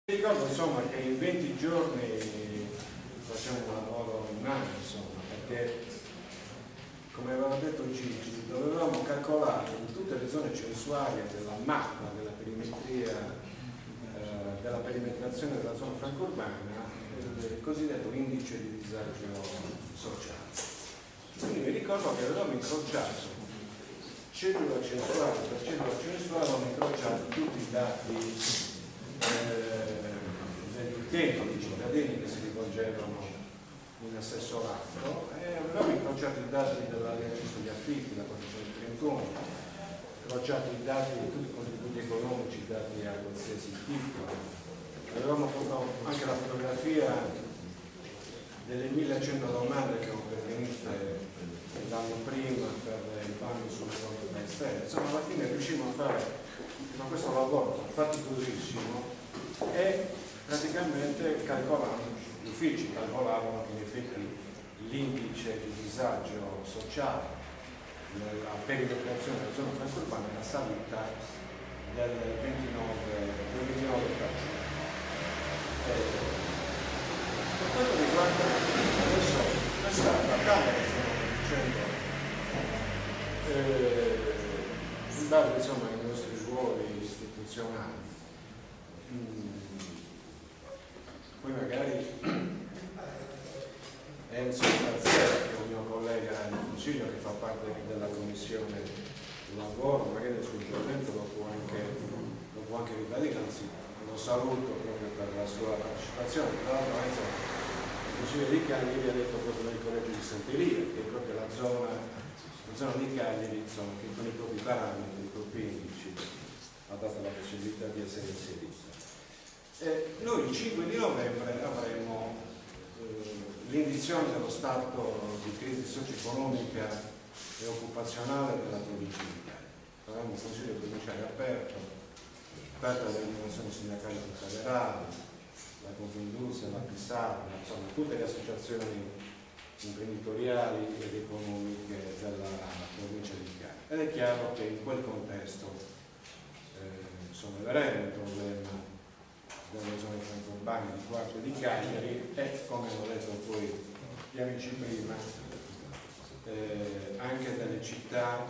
Ricordo insomma che in 20 giorni facciamo un lavoro immane, insomma, perché come aveva detto Gigi, dovevamo calcolare in tutte le zone censuarie della mappa della perimetria, della perimetrazione della zona franco-urbana, il cosiddetto indice di disagio sociale. Quindi mi ricordo che avevamo incrociato cellula censuale per cellula censuale, avevamo incrociato tutti i dati degli utenti, cittadini che si rivolgevano in assessorato, e avevamo incrociato i dati della legge sugli affitti, la 431, incrociato i dati di tutti i contributi economici dati a qualsiasi titolo, avevamo fatto anche la fotografia delle 1100 domande che erano pervenute l'anno prima per il bando sul fronte da esterno. Insomma, alla fine riuscimmo a fare questo lavoro faticosissimo e praticamente gli uffici calcolavano in effetti l'indice di disagio sociale nella perimetrazione della zona franco-urbana era salita del 29%. Per quanto riguarda adesso questa battaglia che stiamo dicendo in base insomma ai nostri ruoli istituzionali, poi magari Enzo Pazzella, che è un mio collega di consiglio che fa parte della commissione del lavoro, magari nel suo intervento lo può anche ribadire, anzi lo saluto proprio per la sua partecipazione. Tra l'altro Enzo, il consiglio di Cagliari ha detto proprio nel collegio di Sant'Elia, che è proprio la zona di Cagliari, insomma, che con i propri parametri, i propri indici ha dato la possibilità di essere inserita. Noi il 5 di novembre avremo l'indizione dello stato di crisi socio-economica e occupazionale della provincia di Cagliari. Avremo un consiglio provinciale aperto alle organizzazioni sindacali confederali, la Confindustria, la PISAR, insomma tutte le associazioni imprenditoriali ed economiche della provincia di Cagliari. Ed è chiaro che in quel contesto solleveremo il problema delle zone franco-urbane di Quarto e di Cagliari e, come hanno detto poi gli amici prima, anche delle città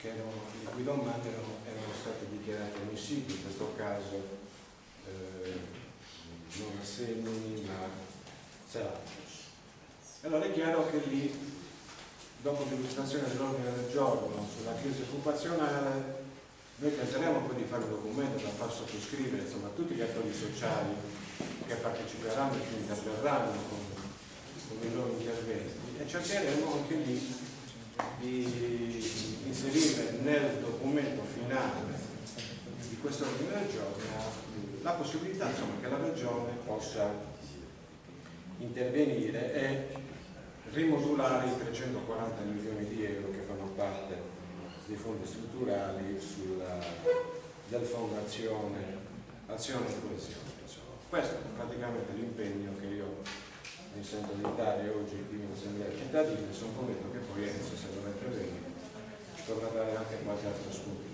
i cui domande erano state dichiarate ammissibili, in questo caso non a Semini ma Serapis. Allora è chiaro che lì, dopo l'illustrazione dell'ordine del giorno sulla crisi occupazionale, noi tenteremo poi di fare un documento da far sottoscrivere insomma, a tutti gli attori sociali che parteciperanno e che interverranno con i loro interventi, e cercheremo anche lì di inserire nel documento finale di questo ordine del giorno la possibilità insomma, che la Regione possa intervenire e rimodulare i 340 milioni di euro che fanno parte dei fondi strutturali del Fondo Azione e Coesione. Questo è praticamente l'impegno che io mi sento di dare oggi qui in Assemblea cittadina, e sono convinto che poi Enzo, se dovete venire, dovrà dare anche qualche altro spunto.